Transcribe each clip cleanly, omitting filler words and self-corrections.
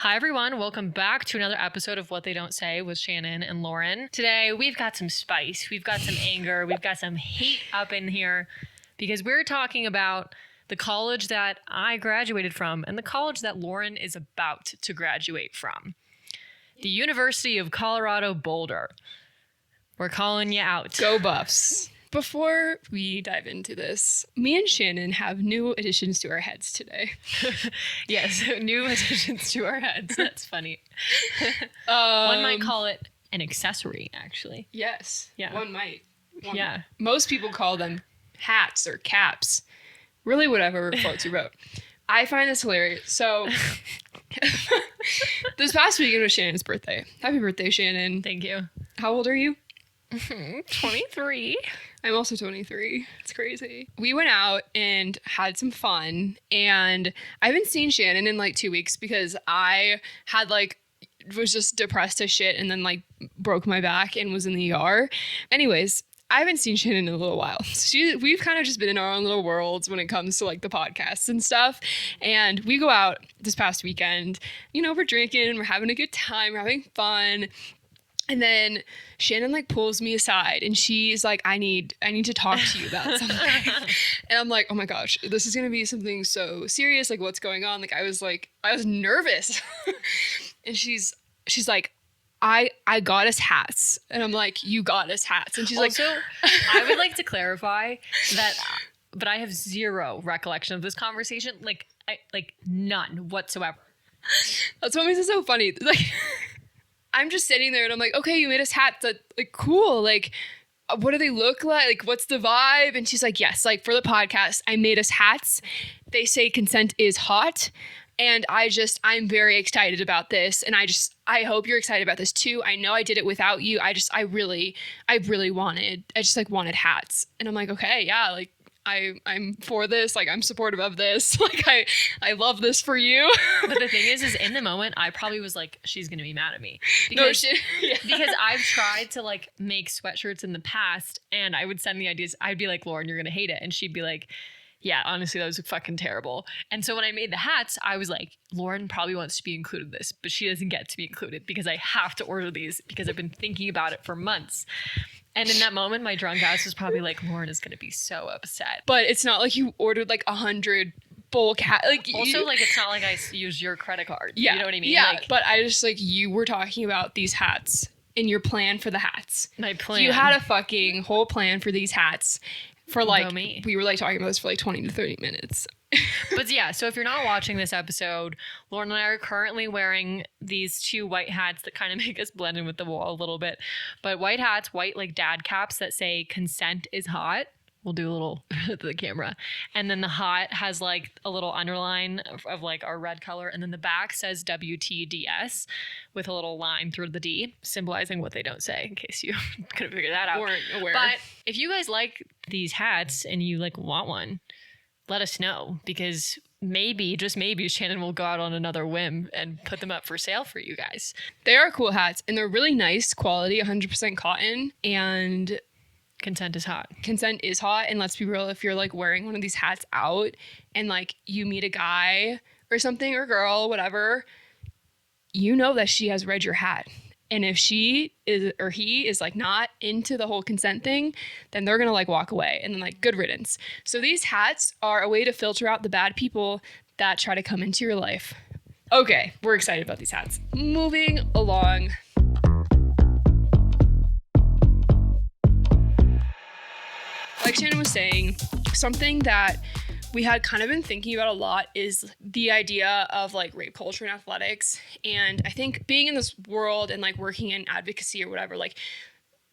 Hi, everyone. Welcome back to another episode of What They Don't Say with Shannon and Lauren. Today, we've got some spice. We've got some anger. We've got some hate up in here because we're talking about the college that I graduated from and the college that Lauren is about to graduate from. The University of Colorado Boulder. We're calling you out. Go Buffs. Before we dive into this, me and Shannon have new additions to our heads today. Yes, new additions to our heads. That's funny. One might call it an accessory, actually. Yes. Yeah. One might. Yeah. Most people call them hats or caps. Really whatever floats your boat. I find this hilarious. So this past weekend was Shannon's birthday. Happy birthday, Shannon. Thank you. How old are you? 23. I'm also 23. It's crazy. We went out and had some fun, and I haven't seen Shannon in like 2 weeks because I had was just depressed as shit and then broke my back and was in the ER. Anyways, I haven't seen Shannon in a little while. We've kind of just been in our own little worlds when it comes to the podcasts and stuff. And we go out this past weekend, we're drinking, we're having a good time, we're having fun. And then Shannon pulls me aside and she's like, I need to talk to you about something. And I'm like, oh my gosh, this is going to be something so serious. What's going on? I was nervous. And she's like, I got us hats. And I'm like, you got us hats. And she's also, I would like to clarify that, but I have zero recollection of this conversation. None whatsoever. That's what makes it so funny. I'm just sitting there and I'm like, okay, you made us hats. That cool. What do they look like? What's the vibe? And she's like, yes, for the podcast, I made us hats. They say consent is hot. And I'm very excited about this. And I hope you're excited about this too. I know I did it without you. I really wanted hats. And I'm like, okay, yeah, I'm for this. I'm supportive of this. I love this for you. But the thing is in the moment, I probably was like, she's going to be mad at me. Because I've tried to make sweatshirts in the past and I would send the ideas. I'd be like, Lauren, you're going to hate it. And she'd be like, yeah, honestly, that was fucking terrible. And so when I made the hats, I was like, Lauren probably wants to be included in this, but she doesn't get to be included because I have to order these because I've been thinking about it for months. And in that moment, my drunk ass was probably like, Lauren is going to be so upset. But it's not like you ordered 100 bulk hats. Also, it's not like I used your credit card. Yeah. You know what I mean? Yeah, but I just you were talking about these hats in your plan for the hats. My plan. You had a fucking whole plan for these hats for me. We were talking about this for 20 to 30 minutes. But yeah, so if you're not watching this episode, Lauren and I are currently wearing these two white hats that kind of make us blend in with the wall a little bit. But white hats, white dad caps that say consent is hot. We'll do a little to the camera. And then the hot has a little underline of our red color. And then the back says WTDS with a little line through the D, symbolizing what they don't say, in case you couldn't figure that out. Weren't aware. But if you guys like these hats and you want one, let us know, because maybe, just maybe, Shannon will go out on another whim and put them up for sale for you guys. They are cool hats and they're really nice quality, 100% cotton, and consent is hot. Consent is hot. And let's be real, if you're wearing one of these hats out and you meet a guy or something, or girl, whatever, that she has read your hat. And if she is or he is not into the whole consent thing, then they're gonna walk away and then good riddance. So these hats are a way to filter out the bad people that try to come into your life. Okay, we're excited about these hats. Moving along. Like Shannon was saying, something that we had kind of been thinking about a lot is the idea of rape culture in athletics. And I think being in this world and working in advocacy or whatever,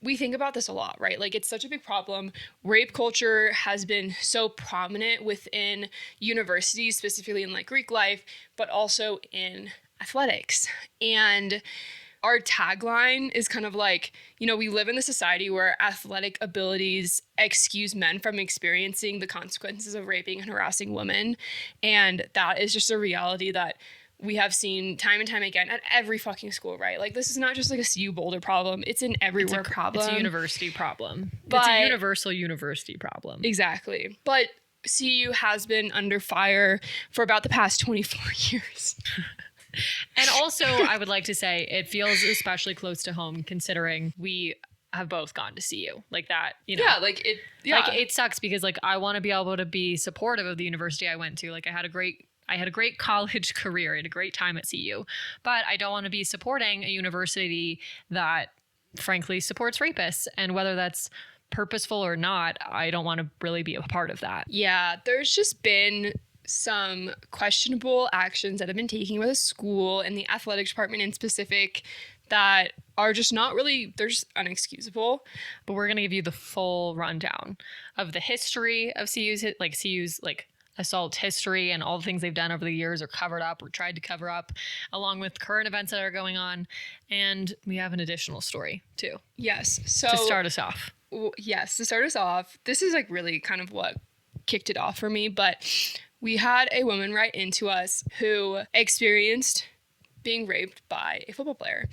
we think about this a lot, right? It's such a big problem. Rape culture has been so prominent within universities, specifically in Greek life, but also in athletics. And our tagline is kind of we live in a society where athletic abilities excuse men from experiencing the consequences of raping and harassing women. And that is just a reality that we have seen time and time again at every fucking school, right? This is not just a CU Boulder problem. It's an everywhere problem. It's a university problem. But, it's a universal university problem. Exactly. But CU has been under fire for about the past 24 years. And also, I would like to say it feels especially close to home considering we have both gone to CU like that, Yeah, like it sucks because like I want to be able to be supportive of the university I went to. Like I had a great college career. I had a great time at CU, but I don't want to be supporting a university that frankly supports rapists. And whether that's purposeful or not, I don't want to really be a part of that. Yeah, there's just been some questionable actions that have been taken by the school and the athletic department in specific that are just not really, they're just unexcusable. But we're going to give you the full rundown of the history of CU's assault history, and all the things they've done over the years or covered up or tried to cover up, along with current events that are going on. And we have an additional story too. Yes. So to start us off. This is like really kind of what kicked it off for me, but we had a woman write into us who experienced being raped by a football player.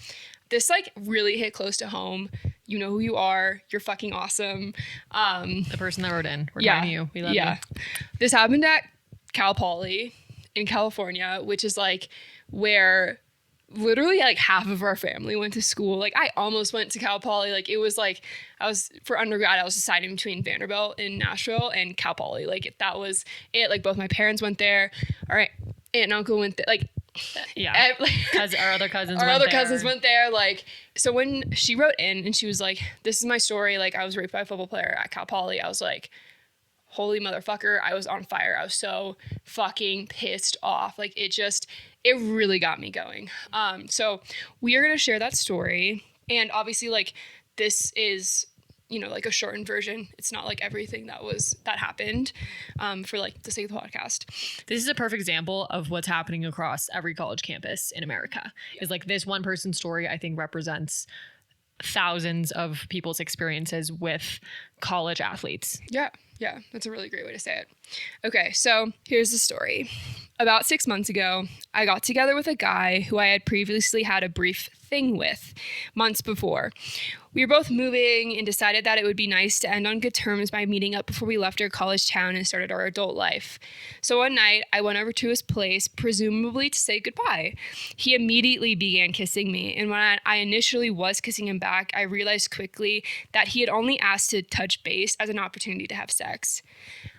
This like really hit close to home. You know who you are. You're fucking awesome. The person that wrote in. We're talking to you. We love you. This happened at Cal Poly in California, which is like where literally like half of our family went to school. Like I almost went to Cal Poly. Like it was like for undergrad, I was deciding between Vanderbilt in Nashville and Cal Poly. Like that was it. Like both my parents went there. All right, aunt and uncle went there. Like yeah, our other cousins went there. Like, so when she wrote in and she was like, this is my story, like I was raped by a football player at Cal Poly, I was like, holy motherfucker, I was on fire. I was so fucking pissed off. Like it really got me going. So we are going to share that story, and obviously like this is, you know, like a shortened version. It's not like everything that happened for like the sake of the podcast. This is a perfect example of what's happening across every college campus in America. Is like this one person's story, I think, represents thousands of people's experiences with college athletes. Yeah, that's a really great way to say it. Okay, so here's the story. About 6 months ago, I got together with a guy who I had previously had a brief thing with months before. We were both moving and decided that it would be nice to end on good terms by meeting up before we left our college town and started our adult life. So one night, I went over to his place, presumably to say goodbye. He immediately began kissing me, and when I initially was kissing him back, I realized quickly that he had only asked to touch base as an opportunity to have sex.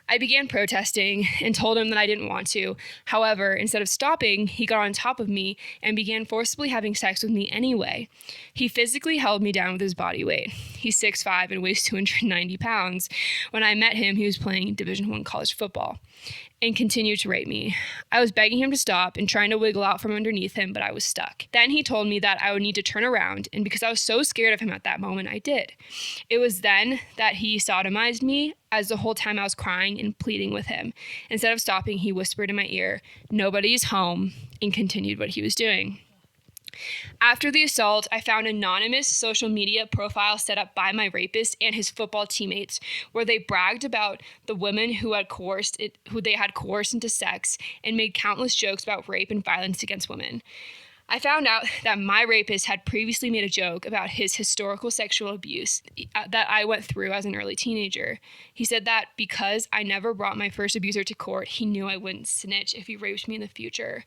I began protesting and told him that I didn't want to. However, instead of stopping, he got on top of me and began forcibly having sex with me anyway. He physically held me down with his body weight. He's 6'5" and weighs 290 pounds. When I met him, he was playing Division I college football and continued to rape me. I was begging him to stop and trying to wiggle out from underneath him, but I was stuck. Then he told me that I would need to turn around, and because I was so scared of him at that moment, I did. It was then that he sodomized me, as the whole time I was crying and pleading with him. Instead of stopping, he whispered in my ear, "Nobody's home," and continued what he was doing. After the assault, I found an anonymous social media profile set up by my rapist and his football teammates, where they bragged about the women who they had coerced into sex and made countless jokes about rape and violence against women. I found out that my rapist had previously made a joke about his historical sexual abuse that I went through as an early teenager. He said that because I never brought my first abuser to court, he knew I wouldn't snitch if he raped me in the future.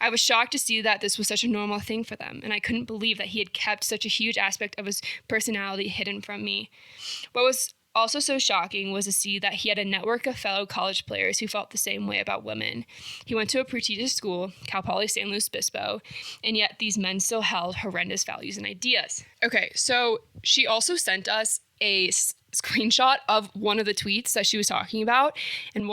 I was shocked to see that this was such a normal thing for them, and I couldn't believe that he had kept such a huge aspect of his personality hidden from me. What was also so shocking was to see that he had a network of fellow college players who felt the same way about women. He went to a prestigious school, Cal Poly San Luis Obispo, and yet these men still held horrendous values and ideas. Okay, so she also sent us a screenshot of one of the tweets that she was talking about, and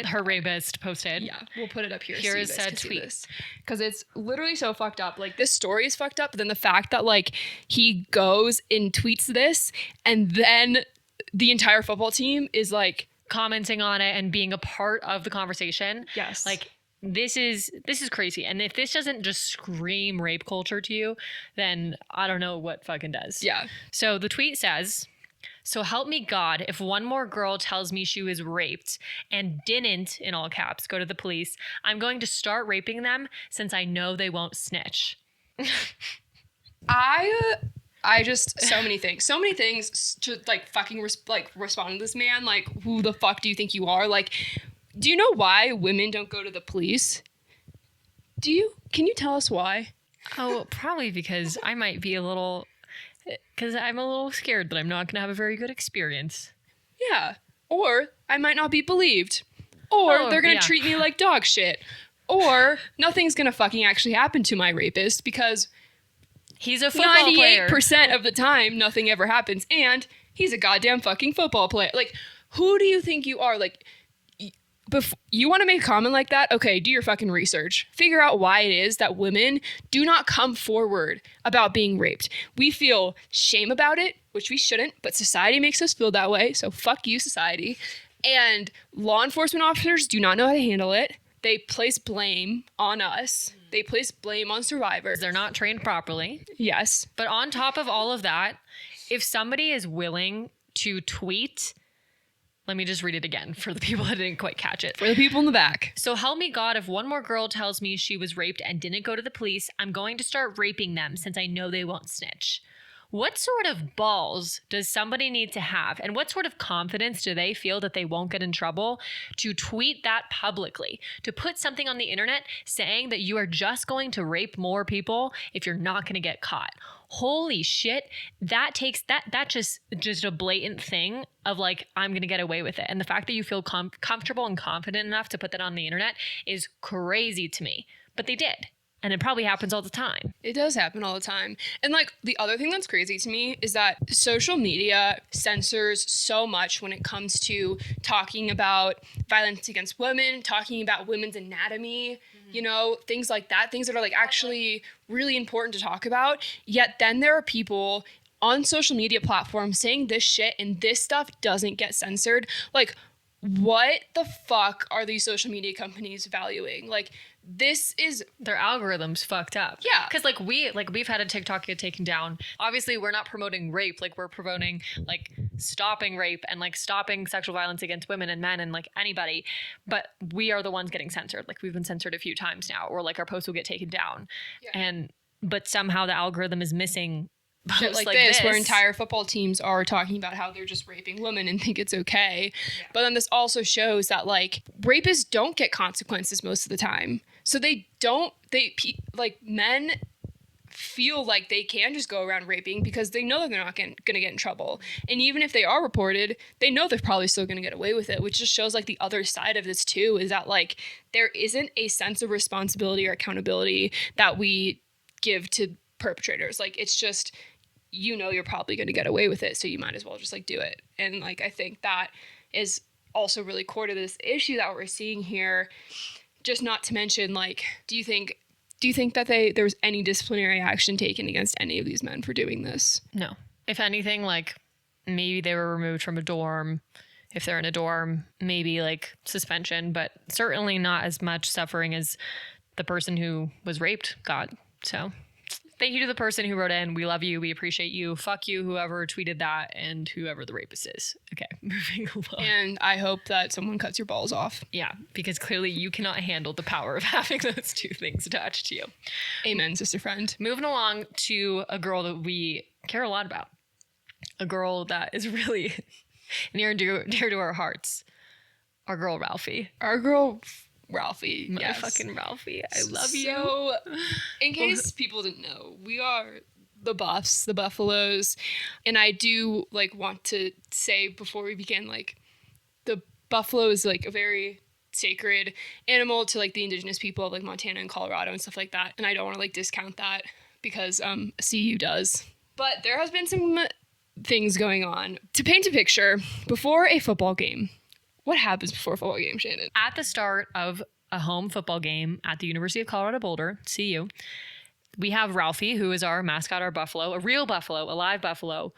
her rapist posted. Yeah, we'll put it up here. Here is said tweet. Because it's literally so fucked up. Like, this story is fucked up, but then the fact that, like, he goes and tweets this, and then the entire football team is like commenting on it and being a part of the conversation. Yes. Like this is crazy. And if this doesn't just scream rape culture to you, then I don't know what fucking does. Yeah. So the tweet says, "So help me God, if one more girl tells me she was raped and didn't, in all caps, go to the police, I'm going to start raping them since I know they won't snitch." I just, so many things to like fucking respond to this man. Like, who the fuck do you think you are? Like, do you know why women don't go to the police? Can you tell us why? Oh, probably because I might be because I'm a little scared that I'm not going to have a very good experience. Yeah. Or I might not be believed. Or they're going to treat me like dog shit. Or nothing's going to fucking actually happen to my rapist because he's a football player. 98% of the time, nothing ever happens. And he's a goddamn fucking football player. Like, who do you think you are? Like, you want to make a comment like that? Okay, do your fucking research. Figure out why it is that women do not come forward about being raped. We feel shame about it, which we shouldn't, but society makes us feel that way. So fuck you, society. And law enforcement officers do not know how to handle it. They place blame on us. They place blame on survivors. They're not trained properly. Yes. But on top of all of that, if somebody is willing to tweet, let me just read it again for the people that didn't quite catch it. For the people in the back. So help me God, if one more girl tells me she was raped and didn't go to the police, I'm going to start raping them since I know they won't snitch. What sort of balls does somebody need to have? And what sort of confidence do they feel that they won't get in trouble to tweet that publicly? To put something on the internet saying that you are just going to rape more people if you're not going to get caught. Holy shit. That takes that just a blatant thing of like, I'm going to get away with it. And the fact that you feel comfortable and confident enough to put that on the internet is crazy to me. But they did. And it probably happens all the time. It does happen all the time. And like the other thing that's crazy to me is that social media censors so much when it comes to talking about violence against women, talking about women's anatomy, you know, things like that, things that are like actually really important to talk about. Yet then there are people on social media platforms saying this shit and this stuff doesn't get censored. Like, what the fuck are these social media companies valuing? Like, this is their algorithms fucked up. Yeah. Because we've had a TikTok get taken down. Obviously, we're not promoting rape. Like, we're promoting like stopping rape and like stopping sexual violence against women and men and like anybody. But we are the ones getting censored. Like, we've been censored a few times now, or like our posts will get taken down. Yeah. But somehow the algorithm is missing shit like this, where entire football teams are talking about how they're just raping women and think it's okay. Yeah. But then this also shows that like rapists don't get consequences most of the time. So men feel like they can just go around raping because they know that they're not going to get in trouble. And even if they are reported, they know they're probably still going to get away with it, which just shows like the other side of this too, is that like there isn't a sense of responsibility or accountability that we give to perpetrators. Like, it's just, you know, you're probably going to get away with it, so you might as well just like do it. And like, I think that is also really core to this issue that we're seeing here. Just not to mention, like, do you think that there was any disciplinary action taken against any of these men for doing this? No. If anything, like, maybe they were removed from a dorm. If they're in a dorm, maybe like suspension, but certainly not as much suffering as the person who was raped got. So thank you to the person who wrote in. We love you. We appreciate you. Fuck you, whoever tweeted that and whoever the rapist is. Okay, moving along. And I hope that someone cuts your balls off. Yeah, because clearly you cannot handle the power of having those two things attached to you. Amen, sister friend. Moving along to a girl that we care a lot about. A girl that is really near and dear to our hearts. Our girl, Ralphie. Ralphie, My yes. fucking Ralphie. I love you. So, in case people didn't know, we are the Buffs, the Buffaloes. And I do like want to say before we begin, like, the buffalo is like a very sacred animal to like the indigenous people of like Montana and Colorado and stuff like that. And I don't want to like discount that because CU does. But there has been some things going on. To paint a picture, before a football game, what happens before a football game, Shannon? At the start of a home football game at the University of Colorado Boulder, CU, we have Ralphie, who is our mascot, our buffalo, a real buffalo, a live buffalo,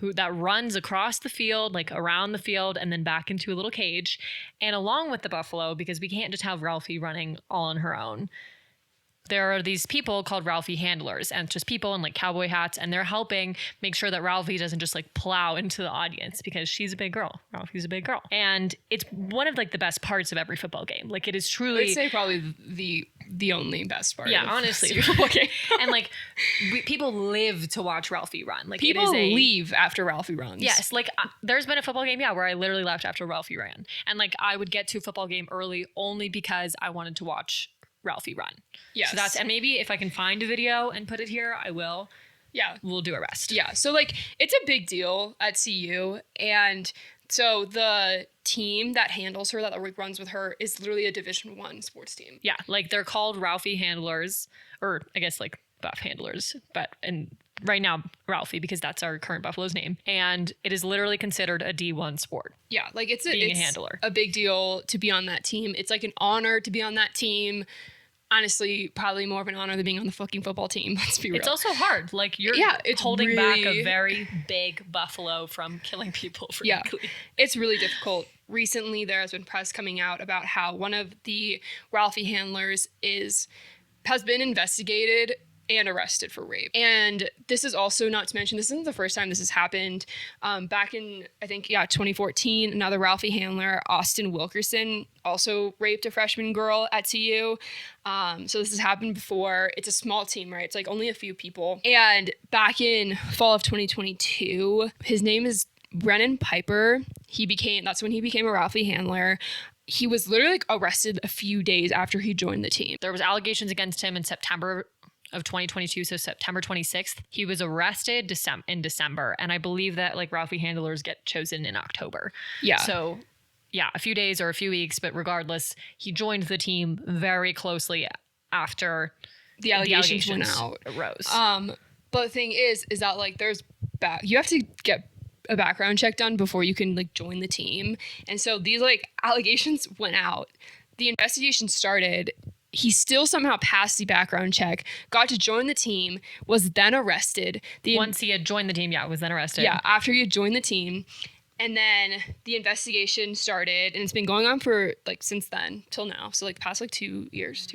that runs across the field, like around the field, and then back into a little cage. And along with the buffalo, because we can't just have Ralphie running all on her own, there are these people called Ralphie handlers, and it's just people in like cowboy hats, and they're helping make sure that Ralphie doesn't just like plow into the audience because she's a big girl. Ralphie's a big girl. And it's one of like the best parts of every football game. Like, it is truly, I'd say probably the only best part. Yeah, honestly. Okay. And like people live to watch Ralphie run. Like, people leave after Ralphie runs. Yes, like there's been a football game, where I literally left after Ralphie ran. And like I would get to a football game early only because I wanted to watch Ralphie run. Yes. So that's, and maybe if I can find a video and put it here, I will. Yeah. We'll do a rest. Yeah. So like it's a big deal at CU. And so the team that handles her, that like runs with her, is literally a Division I sports team. Yeah. Like they're called Ralphie handlers, or I guess like buff handlers, but and right now Ralphie, because that's our current Buffalo's name. And it is literally considered a D1 sport. Yeah. Like it's a handler. A big deal to be on that team. It's like an honor to be on that team. Honestly, probably more of an honor than being on the fucking football team. Let's be real. It's also hard. Like you're it's holding back a very big buffalo from killing people. Frankly. Yeah, it's really difficult. Recently, there has been press coming out about how one of the Ralphie handlers has been investigated and arrested for rape. And this is also, not to mention, this isn't the first time this has happened. Back in, I think, 2014, another Ralphie handler, Austin Wilkerson, also raped a freshman girl at CU. So this has happened before. It's a small team, right? It's like only a few people. And back in fall of 2022, his name is Brennan Piper. That's when he became a Ralphie handler. He was literally like arrested a few days after he joined the team. There was allegations against him in September of 2022, so September 26th. He was arrested in December, and I believe that like Ralphie handlers get chosen in October. Yeah. So yeah, a few days or a few weeks, but regardless, he joined the team very closely after the allegations went out. Arose. But the thing is that like you have to get a background check done before you can like join the team. And so these like allegations went out. The investigation started. He still somehow passed the background check, got to join the team, was then arrested. Once he had joined the team, was then arrested. Yeah, after he had joined the team. And then the investigation started, and it's been going on for like since then till now. So like past like 2 years.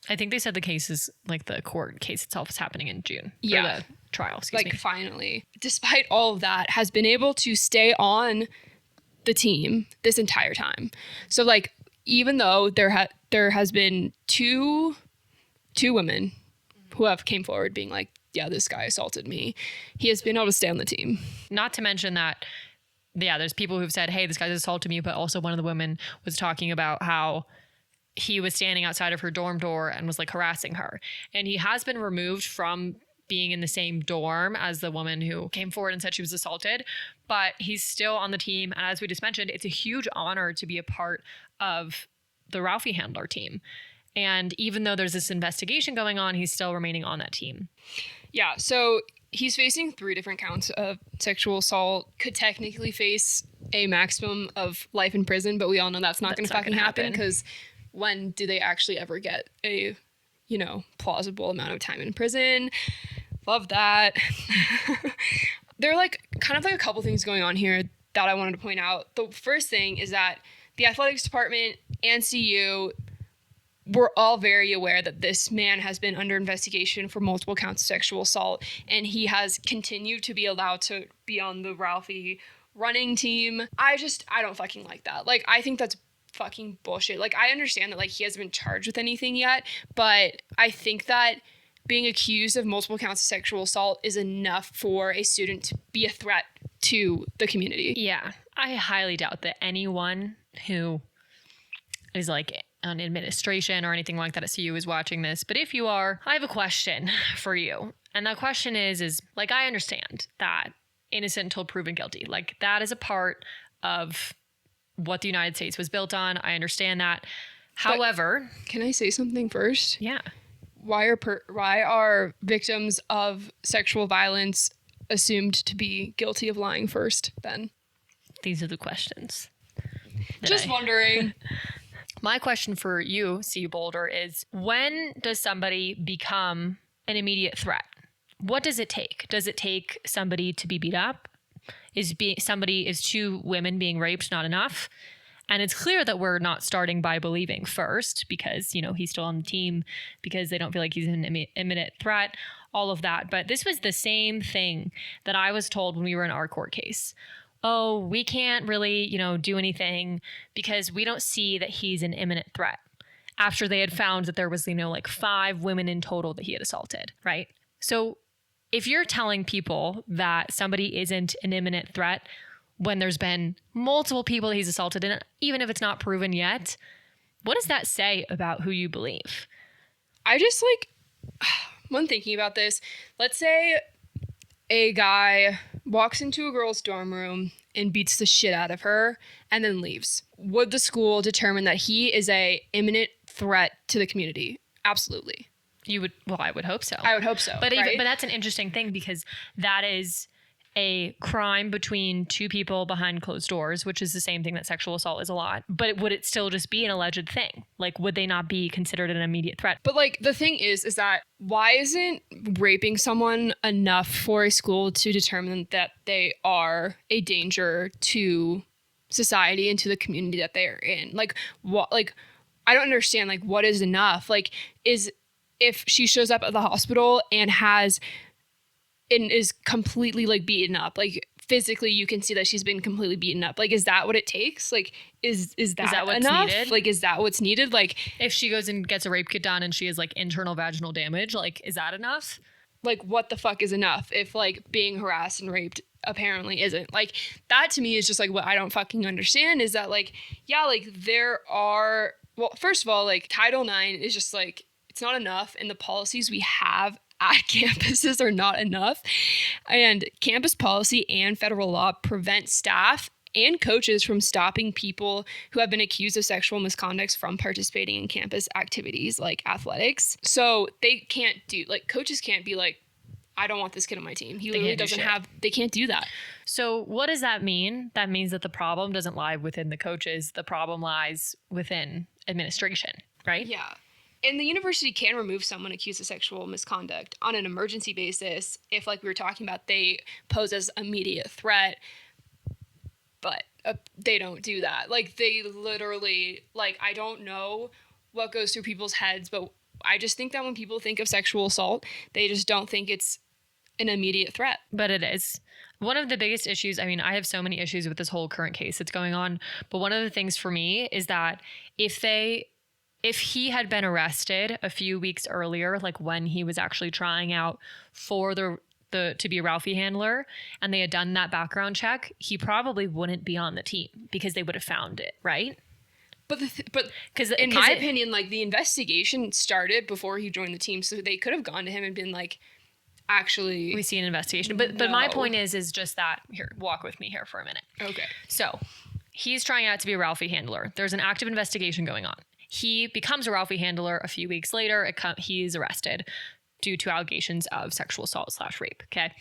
I think they said the case is like the court case itself is happening in June. Yeah. Or the trial, excuse me. Finally. Despite all of that, has been able to stay on the team this entire time. So like, even though there has been two women who have came forward being like, yeah, this guy assaulted me, he has been able to stay on the team. Not to mention that, yeah, there's people who've said, hey, this guy's assaulted me, but also one of the women was talking about how he was standing outside of her dorm door and was like harassing her. And he has been removed from being in the same dorm as the woman who came forward and said she was assaulted, but he's still on the team. And as we just mentioned, it's a huge honor to be a part of the Ralphie handler team. And even though there's this investigation going on, he's still remaining on that team. Yeah. So he's facing 3 different counts of sexual assault, could technically face a maximum of life in prison, but we all know that's not going to fucking happen, because when do they actually ever get a, plausible amount of time in prison? Love that. There are like kind of like a couple things going on here that I wanted to point out. The first thing is that the athletics department and CU were all very aware that this man has been under investigation for multiple counts of sexual assault, and he has continued to be allowed to be on the Ralphie running team. I don't fucking like that. Like, I think that's fucking bullshit. Like, I understand that like he hasn't been charged with anything yet, but I think that being accused of multiple counts of sexual assault is enough for a student to be a threat to the community. Yeah. I highly doubt that anyone who is like on administration or anything like that at CU is watching this. But if you are, I have a question for you. And that question is like, I understand that innocent until proven guilty. Like, that is a part of what the United States was built on. I understand that. However, can I say something first? Yeah. Why are victims of sexual violence assumed to be guilty of lying first then? These are the questions. Just wondering. My question for you, CU Boulder, is when does somebody become an immediate threat? What does it take? Does it take somebody to be beat up? Is 2 women being raped not enough? And it's clear that we're not starting by believing first because, he's still on the team, because they don't feel like he's an imminent threat, all of that. But this was the same thing that I was told when we were in our court case. Oh, we can't really, do anything because we don't see that he's an imminent threat. After they had found that there was, like 5 women in total that he had assaulted, right? So if you're telling people that somebody isn't an imminent threat when there's been multiple people that he's assaulted, and even if it's not proven yet, What does that say about who you believe? I just like, when thinking about this, let's say a guy walks into a girl's dorm room and beats the shit out of her and then leaves. Would the school determine that he is a imminent threat to the community? Absolutely. You would, well, I would hope so. I would hope so. But right? but that's an interesting thing because that is a crime between two people behind closed doors, which is the same thing that sexual assault is a lot. But would it still just be an alleged thing? Like, would they not be considered an immediate threat? But like the thing is that why isn't raping someone enough for a school to determine that they are a danger to society and to the community that they are in? Like what? Like I don't understand. Like what is enough? Like is if she shows up at the hospital and is completely like beaten up, like physically you can see that she's been completely beaten up. Like, is that what it takes? Like, is that what's enough? Needed? Like, is that what's needed? Like, if she goes and gets a rape kit done and she has like internal vaginal damage, like, is that enough? Like, what the fuck is enough if like being harassed and raped apparently isn't? Like, that to me is just like what I don't fucking understand is that like, yeah, like there are, well, first of all, like Title IX is just like, it's not enough. And the policies we have at campuses are not enough. And campus policy and federal law prevent staff and coaches from stopping people who have been accused of sexual misconduct from participating in campus activities like athletics. So they can't do, like, coaches can't be like, I don't want this kid on my team. He literally doesn't have, they can't do that. So what does that mean? That means that the problem doesn't lie within the coaches. The problem lies within administration, right? Yeah. And the university can remove someone accused of sexual misconduct on an emergency basis if, like we were talking about, they pose as immediate threat, but they don't do that. Like, they literally, like, I don't know what goes through people's heads, but I just think that when people think of sexual assault, they just don't think it's an immediate threat. But it is. One of the biggest issues, I mean, I have so many issues with this whole current case that's going on, but one of the things for me is that if he had been arrested a few weeks earlier, like when he was actually trying out for to be a Ralphie handler, and they had done that background check, he probably wouldn't be on the team because they would have found it, right? But because in my opinion, like the investigation started before he joined the team, so they could have gone to him and been like, actually, we see an investigation. But my point is just that, here, walk with me here for a minute. Okay. So he's trying out to be a Ralphie handler. There's an active investigation going on. He becomes a Ralphie handler a few weeks later. He's arrested due to allegations of sexual assault / rape. Okay.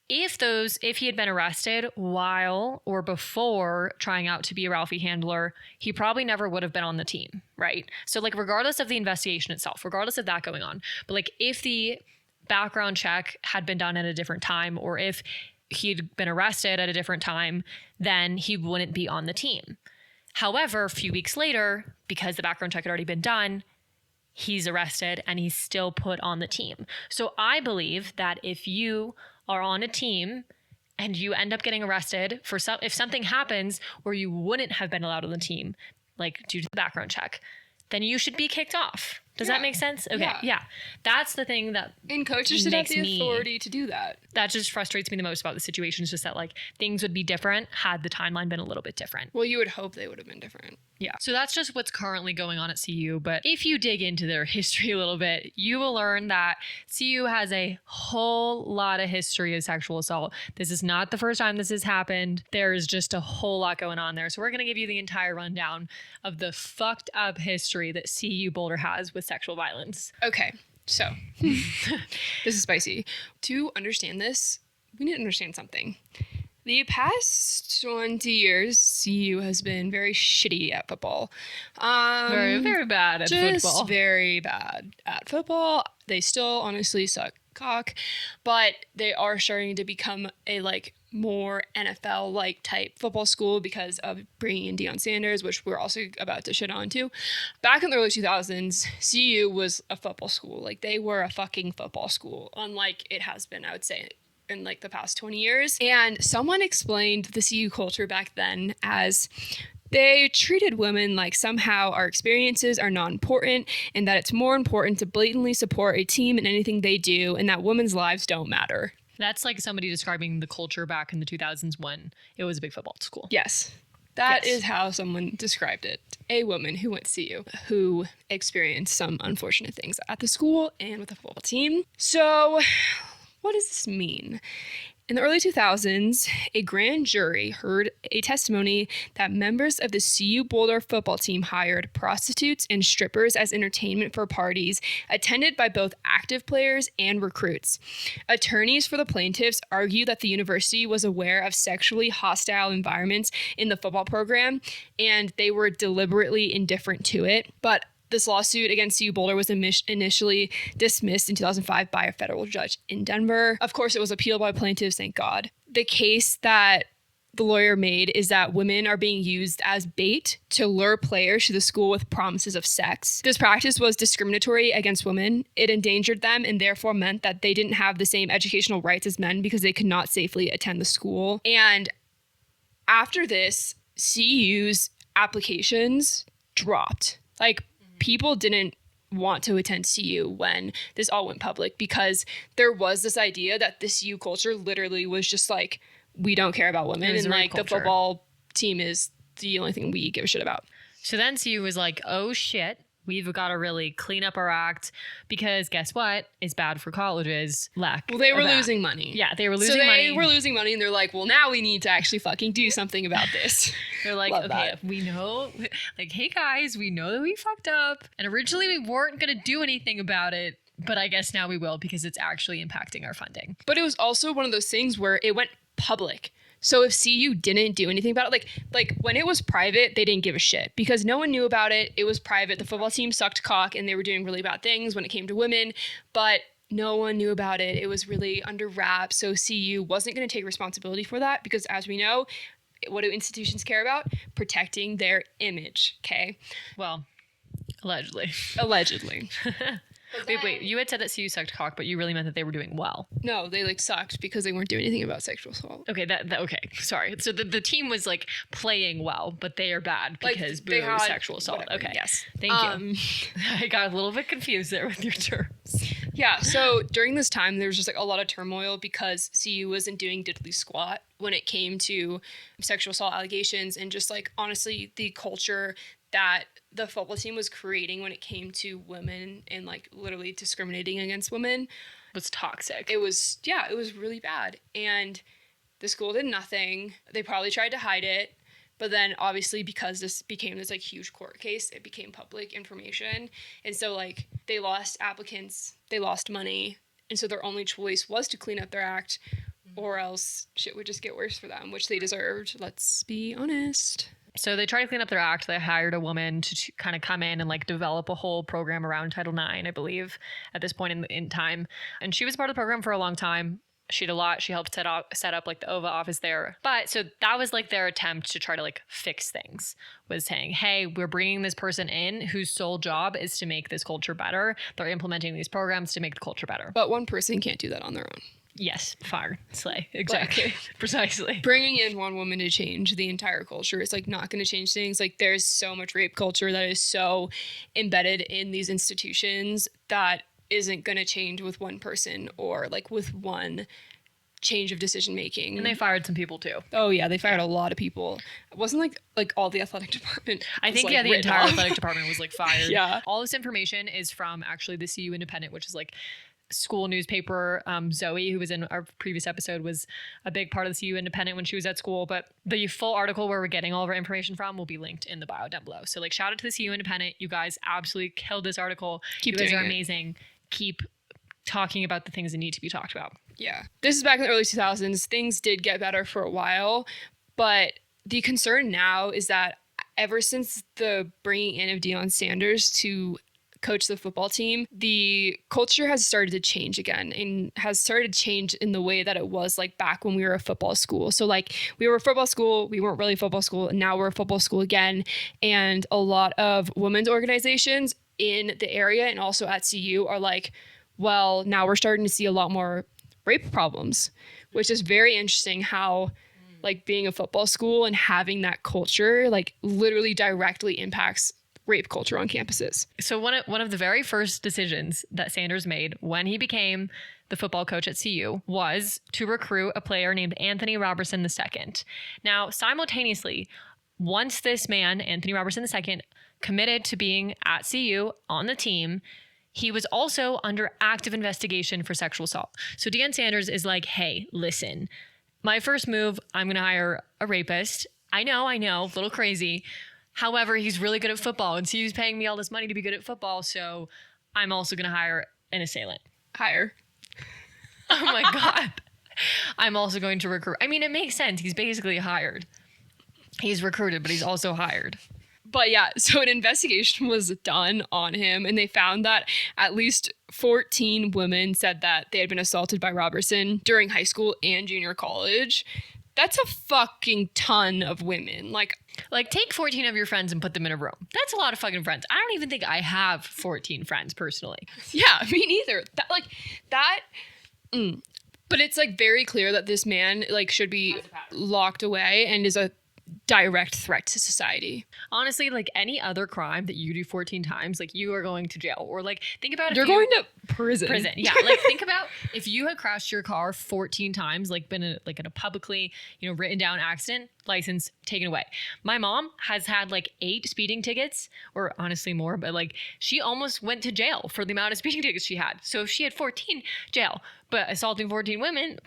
If he had been arrested while or before trying out to be a Ralphie handler, he probably never would have been on the team, right? So like regardless of the investigation itself, regardless of that going on, but like if the background check had been done at a different time, or if he'd been arrested at a different time, then he wouldn't be on the team. However, a few weeks later, because the background check had already been done, he's arrested and he's still put on the team. So I believe that if you are on a team and you end up getting arrested for if something happens where you wouldn't have been allowed on the team, like due to the background check, then you should be kicked off. Does that make sense? Okay. Yeah. That's the thing that and coaches should have the authority to do that. That just frustrates me the most about the situation is just that like things would be different had the timeline been a little bit different. Well, you would hope they would have been different. Yeah. So that's just what's currently going on at CU. But if you dig into their history a little bit, you will learn that CU has a whole lot of history of sexual assault. This is not the first time this has happened. There is just a whole lot going on there. So we're going to give you the entire rundown of the fucked up history that CU Boulder has with sexual violence. Okay. So this is spicy. To understand this, we need to understand something. The past 20 years, CU has been very shitty at football. Very, very bad at football. Just very bad at football. They still honestly suck cock, but they are starting to become a like more NFL-like type football school because of bringing in Deion Sanders, which we're also about to shit on too. Back in the early 2000s, CU was a football school. Like they were a fucking football school, unlike it has been, I would say, in like the past 20 years. And someone explained the CU culture back then as they treated women like somehow our experiences are not important and that it's more important to blatantly support a team in anything they do and that women's lives don't matter. That's like somebody describing the culture back in the 2000s when it was a big football school. Yes. That is how someone described it. A woman who went to CU, who experienced some unfortunate things at the school and with the football team. So what does this mean? In the early 2000s, a grand jury heard a testimony that members of the CU Boulder football team hired prostitutes and strippers as entertainment for parties attended by both active players and recruits. Attorneys for the plaintiffs argue that the university was aware of sexually hostile environments in the football program, and they were deliberately indifferent to it. But this lawsuit against CU Boulder was initially dismissed in 2005 by a federal judge in Denver. Of course, it was appealed by plaintiffs, thank God. The case that the lawyer made is that women are being used as bait to lure players to the school with promises of sex. This practice was discriminatory against women. It endangered them and therefore meant that they didn't have the same educational rights as men because they could not safely attend the school. And after this, CU's applications dropped. Like, people didn't want to attend CU when this all went public because there was this idea that the CU culture literally was just like, we don't care about women, and like the football team is the only thing we give a shit about. So then CU was like, oh shit, we've got to really clean up our act because guess what is bad for colleges? Well, they were losing money. Yeah, they were losing money. They were losing money, and they're like, well, now we need to actually fucking do something about this. They're like, okay, we know, like, hey guys, we know that we fucked up, and originally we weren't going to do anything about it, but I guess now we will because it's actually impacting our funding. But it was also one of those things where it went public. So if CU didn't do anything about it, like when it was private, they didn't give a shit because no one knew about it. It was private. The football team sucked cock and they were doing really bad things when it came to women, but no one knew about it. It was really under wraps. So CU wasn't going to take responsibility for that because, as we know, what do institutions care about? Protecting their image. Okay. Well, allegedly. Wait, you had said that CU sucked cock, but you really meant that they were doing well. No, they like sucked because they weren't doing anything about sexual assault. Okay, okay, sorry. So the team was like playing well, but they are bad because boo, sexual assault. Whatever. Okay, yes, thank you. I got a little bit confused there with your terms. Yeah, so during this time, there was just like a lot of turmoil because CU wasn't doing diddly squat when it came to sexual assault allegations and just like honestly the culture that the football team was creating when it came to women and like literally discriminating against women was toxic. It was really bad. And the school did nothing. They probably tried to hide it. But then obviously because this became this like huge court case, it became public information. And so like they lost applicants, they lost money. And so their only choice was to clean up their act or else shit would just get worse for them, which they deserved. Let's be honest. So they tried to clean up their act. They hired a woman to kind of come in and like develop a whole program around Title IX, I believe, at this point in time. And she was part of the program for a long time. She did a lot. She helped set up like the OVA office there. But so that was like their attempt to try to like fix things, was saying, hey, we're bringing this person in whose sole job is to make this culture better. They're implementing these programs to make the culture better. But one person can't do that on their own. Yes, fire, slay, exactly, precisely. Bringing in one woman to change the entire culture is like not going to change things. Like there's so much rape culture that is so embedded in these institutions that isn't going to change with one person or like with one change of decision making. And they fired some people too. Oh yeah, they fired a lot of people. It wasn't like all the athletic department. I think the entire athletic department was like fired. Yeah. All this information is from actually the CU Independent, which is like school newspaper. Zoe, who was in our previous episode, was a big part of the CU Independent when she was at school. But the full article where we're getting all of our information from will be linked in the bio down below. So like shout out to the CU Independent. You guys absolutely killed this article. You guys are amazing. Keep talking about the things that need to be talked about. Yeah. This is back in the early 2000s. Things did get better for a while, but the concern now is that ever since the bringing in of Deion Sanders to coach the football team, the culture has started to change again and has started to change in the way that it was like back when we were a football school. So like we were a football school, we weren't really a football school, and now we're a football school again. And a lot of women's organizations in the area and also at CU are like, well, now we're starting to see a lot more rape problems, which is very interesting how like being a football school and having that culture like literally directly impacts rape culture on campuses. So one of the very first decisions that Sanders made when he became the football coach at CU was to recruit a player named Anthony Robertson II. Now, simultaneously, once this man, Anthony Robertson II, committed to being at CU on the team, he was also under active investigation for sexual assault. So Deion Sanders is like, hey, listen, my first move, I'm going to hire a rapist. I know, a little crazy. However, he's really good at football, and CU's paying me all this money to be good at football, so I'm also going to hire an assailant. Hire. Oh my God. I'm also going to recruit. I mean, it makes sense. He's basically hired. He's recruited, but he's also hired. But yeah, so an investigation was done on him, and they found that at least 14 women said that they had been assaulted by Robertson during high school and junior college. That's a fucking ton of women. Like take 14 of your friends and put them in a room. That's a lot of fucking friends. I don't even think I have 14 friends personally. Yeah, me neither. But it's like very clear that this man like should be locked away and is a direct threat to society. Honestly, like any other crime that you do 14 times, like you are going to jail. Or like think about you're going to prison. Yeah, like think about if you had crashed your car 14 times, like been in a publicly, written down accident, license taken away. My mom has had like 8 speeding tickets, or honestly more, but like she almost went to jail for the amount of speeding tickets she had. So if she had 14, jail. But assaulting 14 women,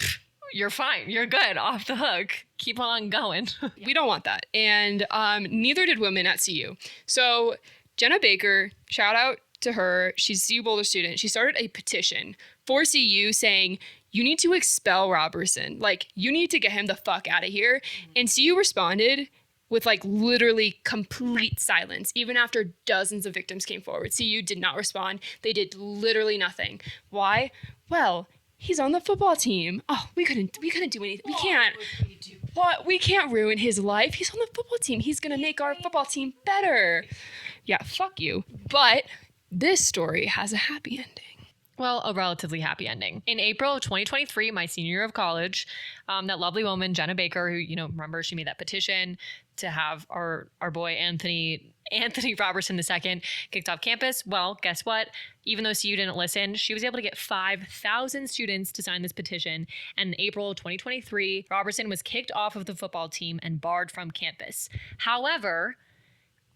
you're fine. You're good. Off the hook. Keep on going. We don't want that. And neither did women at CU. So Jenna Baker, shout out to her. She's a CU Boulder student. She started a petition for CU saying, you need to expel Robertson. Like, you need to get him the fuck out of here. And CU responded with like literally complete silence. Even after dozens of victims came forward, CU did not respond. They did literally nothing. Why? Well, he's on the football team. Oh, we couldn't do anything. We can't. What? We can't ruin his life. He's on the football team. He's going to make our football team better. Yeah, fuck you. But this story has a happy ending. Well, a relatively happy ending. In April of 2023, my senior year of college, that lovely woman, Jenna Baker, who, remember she made that petition to have our boy Anthony Robertson II kicked off campus. Well, guess what? Even though CU didn't listen, she was able to get 5,000 students to sign this petition. And in April of 2023, Robertson was kicked off of the football team and barred from campus. However,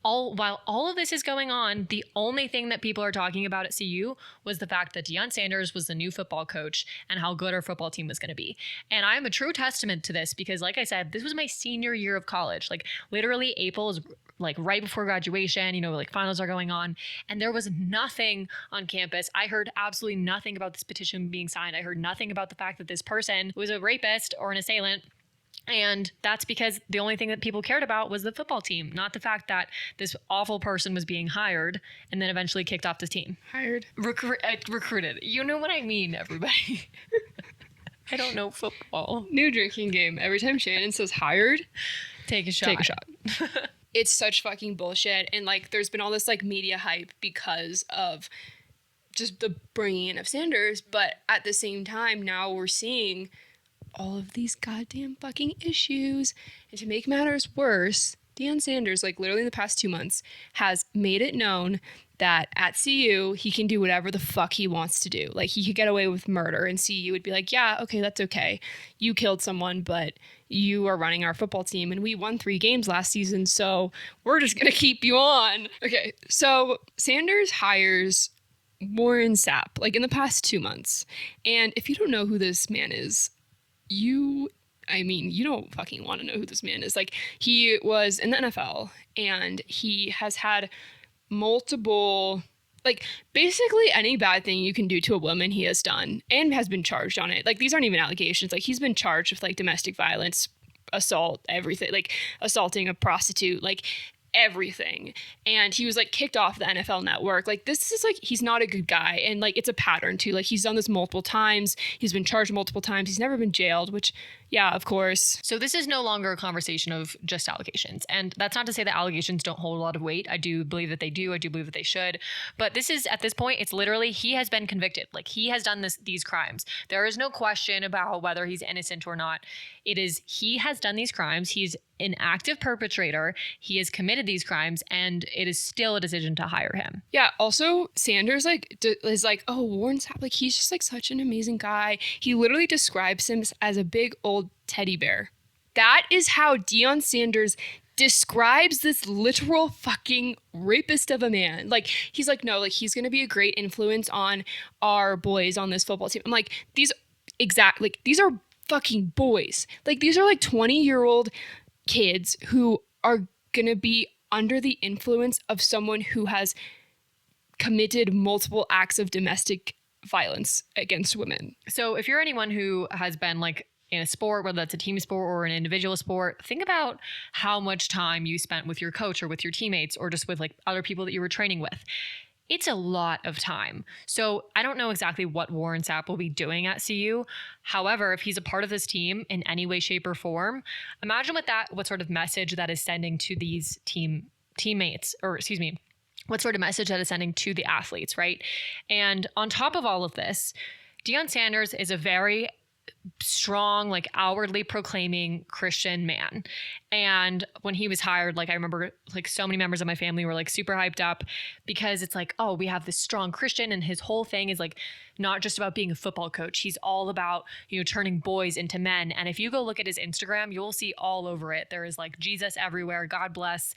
while all of this is going on, the only thing that people are talking about at CU was the fact that Deion Sanders was the new football coach and how good our football team was going to be. And I'm a true testament to this because, like I said, this was my senior year of college. Like literally April is like right before graduation, like finals are going on, and there was nothing on campus. I heard absolutely nothing about this petition being signed. I heard nothing about the fact that this person was a rapist or an assailant. And that's because the only thing that people cared about was the football team, not the fact that this awful person was being hired and then eventually kicked off the team. Hired. Recruited. You know what I mean, everybody. I don't know football. New drinking game. Every time Shannon says hired, take a shot. Take a shot. It's such fucking bullshit. And like, there's been all this like media hype because of just the bringing in of Sanders. But at the same time, now we're seeing all of these goddamn fucking issues. And to make matters worse, Deion Sanders, like literally in the past 2 months, has made it known that at CU, he can do whatever the fuck he wants to do. Like he could get away with murder and CU would be like, yeah, okay, that's okay. You killed someone, but you are running our football team and we won 3 games last season, so we're just going to keep you on. Okay, so Sanders hires Warren Sapp, like in the past 2 months. And if you don't know who this man is, you don't fucking want to know who this man is. Like, he was in the NFL, and he has had multiple, like, basically any bad thing you can do to a woman he has done, and has been charged on it. Like, these aren't even allegations. Like, he's been charged with, like, domestic violence, assault, everything. Like, assaulting a prostitute, like, everything. And he was like kicked off the NFL Network. Like, this is like, he's not a good guy, and like it's a pattern too. Like, he's done this multiple times, he's been charged multiple times, he's never been jailed, which, yeah, of course. So this is no longer a conversation of just allegations, and that's not to say that allegations don't hold a lot of weight. I do believe that they do. I do believe that they should, but this is, at this point, it's literally, he has been convicted. Like, he has done these crimes. There is no question about whether he's innocent or not. It is, he has done these crimes. He's an active perpetrator. He has committed these crimes, and it is still a decision to hire him. Yeah. Also, Sanders is like, oh, Warren Sapp, like, he's just like such an amazing guy. He literally describes him as a big old teddy bear. That is how Deion Sanders describes this literal fucking rapist of a man. Like, he's like, no, like, he's going to be a great influence on our boys on this football team. I'm like, these are fucking boys. Like, these are like 20-year-old kids who are going to be under the influence of someone who has committed multiple acts of domestic violence against women. So if you're anyone who has been like in a sport, whether that's a team sport or an individual sport, think about how much time you spent with your coach or with your teammates or just with like other people that you were training with. It's a lot of time. So I don't know exactly what Warren Sapp will be doing at CU. However, if he's a part of this team in any way, shape, or form, imagine what sort of message that is sending to these teammates, or excuse me, what sort of message that is sending to the athletes, right? And on top of all of this, Deion Sanders is a very strong, like outwardly proclaiming Christian man. And when he was hired, like I remember like so many members of my family were like super hyped up because it's like, oh, we have this strong Christian, and his whole thing is like not just about being a football coach. He's all about, you know, turning boys into men. And if you go look at his Instagram, you'll see all over it. There is like Jesus everywhere. God bless.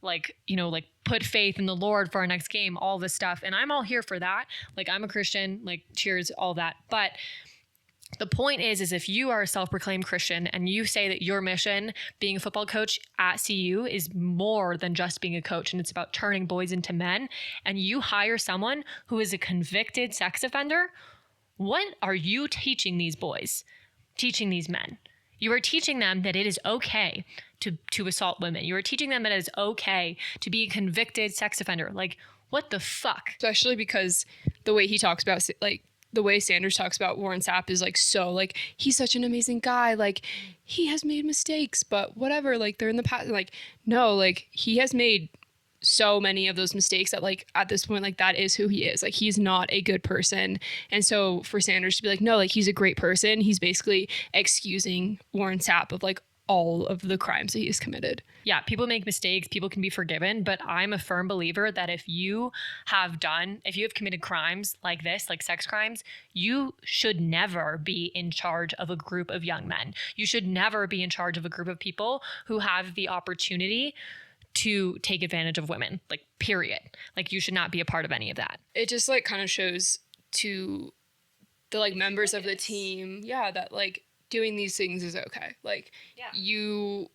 Like, you know, like put faith in the Lord for our next game, all this stuff. And I'm all here for that. Like, I'm a Christian, like cheers, all that. But the point is if you are a self-proclaimed Christian and you say that your mission being a football coach at CU is more than just being a coach and it's about turning boys into men, and you hire someone who is a convicted sex offender, what are you teaching these boys, teaching these men? You are teaching them that it is okay to assault women. You are teaching them that it is okay to be a convicted sex offender. Like, what the fuck? Especially because the way he talks about, like, the way Sanders talks about Warren Sapp is like, so like, he's such an amazing guy. Like, he has made mistakes, but whatever, like they're in the past. Like, no, like he has made so many of those mistakes that like at this point, like that is who he is. Like, he's not a good person. And so for Sanders to be like, no, like he's a great person, he's basically excusing Warren Sapp of like all of the crimes that he has committed. Yeah, people make mistakes, people can be forgiven, but I'm a firm believer that if you have committed crimes like this, like sex crimes, you should never be in charge of a group of young men. You should never be in charge of a group of people who have the opportunity to take advantage of women, like period. Like, you should not be a part of any of that. It just like kind of shows to the like members of the team, yeah, that like doing these things is okay. Like, yeah, you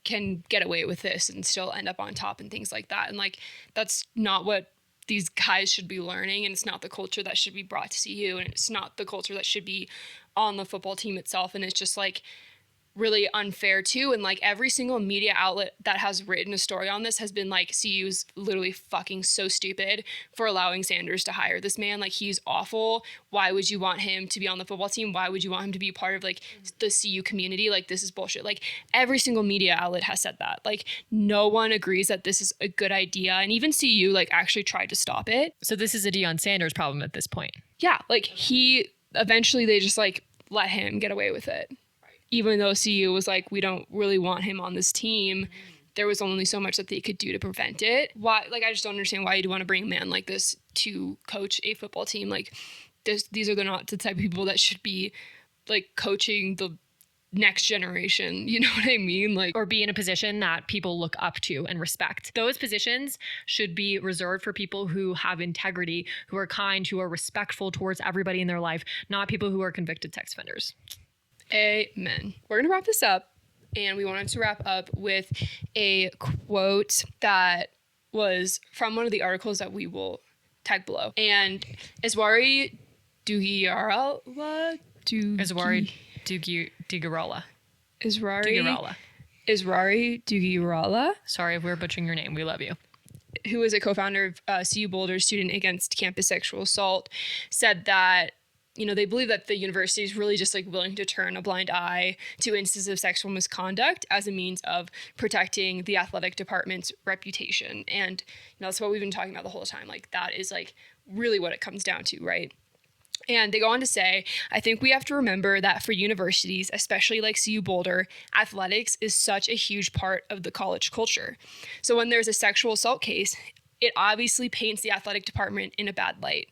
can get away with this and still end up on top and things like that. And like, that's not what these guys should be learning. And it's not the culture that should be brought to CU. And it's not the culture that should be on the football team itself. And it's just like really unfair too. And like every single media outlet that has written a story on this has been like, CU's literally fucking so stupid for allowing Sanders to hire this man. Like, he's awful. Why would you want him to be on the football team? Why would you want him to be part of like the CU community? Like, this is bullshit. Like, every single media outlet has said that. Like, no one agrees that this is a good idea. And even CU like actually tried to stop it. So this is a Deion Sanders problem at this point. Yeah. Like, eventually they just like let him get away with it. Even though CU was like, we don't really want him on this team, there was only so much that they could do to prevent it. Why? Like, I just don't understand why you'd want to bring a man like this to coach a football team. Like, these are not the type of people that should be like coaching the next generation. You know what I mean? Like, or be in a position that people look up to and respect. Those positions should be reserved for people who have integrity, who are kind, who are respectful towards everybody in their life, not people who are convicted sex offenders. Amen. We're going to wrap this up, and we wanted to wrap up with a quote that was from one of the articles that we will tag below. And Iswari Dugirola. Sorry if we're butchering your name. We love you. Who is a co-founder of CU Boulder Student Against Campus Sexual Assault, said that, you know, they believe that the university is really just like willing to turn a blind eye to instances of sexual misconduct as a means of protecting the athletic department's reputation. And, you know, that's what we've been talking about the whole time. Like, that is like really what it comes down to, right? And they go on to say, I think we have to remember that for universities, especially like CU Boulder, athletics is such a huge part of the college culture. So when there's a sexual assault case, it obviously paints the athletic department in a bad light.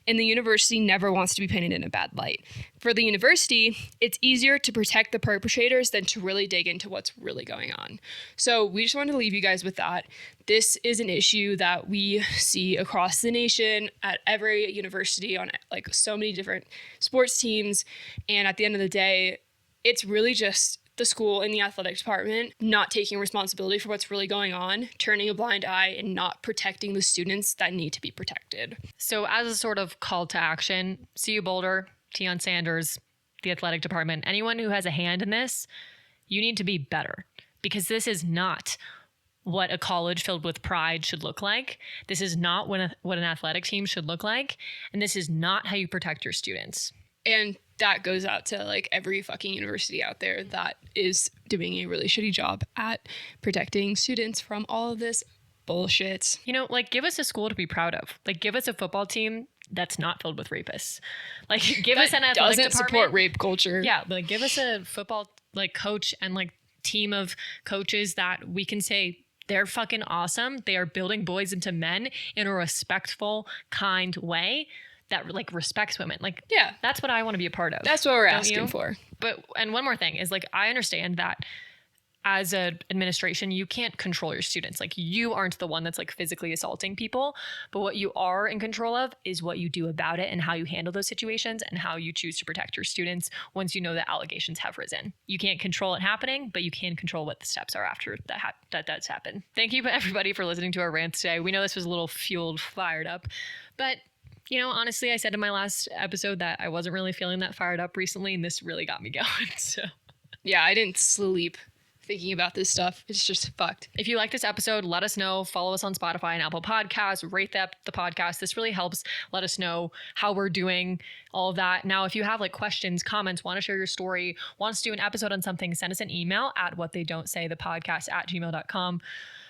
and the university never wants to be painted in a bad light. For the university, it's easier to protect the perpetrators than to really dig into what's really going on. So we just wanted to leave you guys with that. This is an issue that we see across the nation at every university on like so many different sports teams. And at the end of the day, it's really just the school and the athletic department not taking responsibility for what's really going on, turning a blind eye, and not protecting the students that need to be protected. So as a sort of call to action, CU Boulder, Deion Sanders, the athletic department, anyone who has a hand in this, you need to be better, because this is not what a college filled with pride should look like. This is not what an athletic team should look like. And this is not how you protect your students. And that goes out to like every fucking university out there that is doing a really shitty job at protecting students from all of this bullshit. You know, like, give us a school to be proud of. Like, give us a football team that's not filled with rapists. Like, give us an athletic doesn't department. Support rape culture. Yeah, like, give us a football like coach and like team of coaches that we can say they're fucking awesome. They are building boys into men in a respectful, kind way that like respects women. Like, yeah, that's what I want to be a part of. That's what we're asking for. But, and one more thing is, like, I understand that as an administration, you can't control your students. Like, you aren't the one that's like physically assaulting people, but what you are in control of is what you do about it and how you handle those situations and how you choose to protect your students once you know that allegations have risen. You can't control it happening, but you can control what the steps are after that does happen. Thank you everybody for listening to our rant today. We know this was a little fired up, but you know, honestly, I said in my last episode that I wasn't really feeling that fired up recently, and this really got me going. So, yeah, I didn't sleep thinking about this stuff. It's just fucked. If you like this episode, let us know. Follow us on Spotify and Apple Podcasts. Rate the podcast. This really helps let us know how we're doing, all of that. Now, if you have like questions, comments, want to share your story, want us to do an episode on something, send us an email at whattheydon'tsaythepodcast@gmail.com.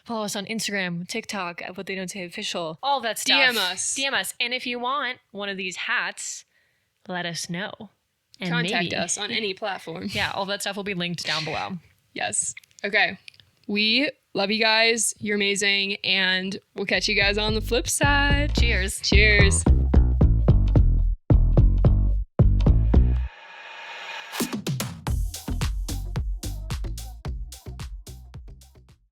Follow us on Instagram, TikTok, at What They Don't Say Official. All that stuff. DM us. And if you want one of these hats, let us know. And contact us on any platform. Yeah, all that stuff will be linked down below. Yes. Okay. We love you guys. You're amazing. And we'll catch you guys on the flip side. Cheers. Cheers.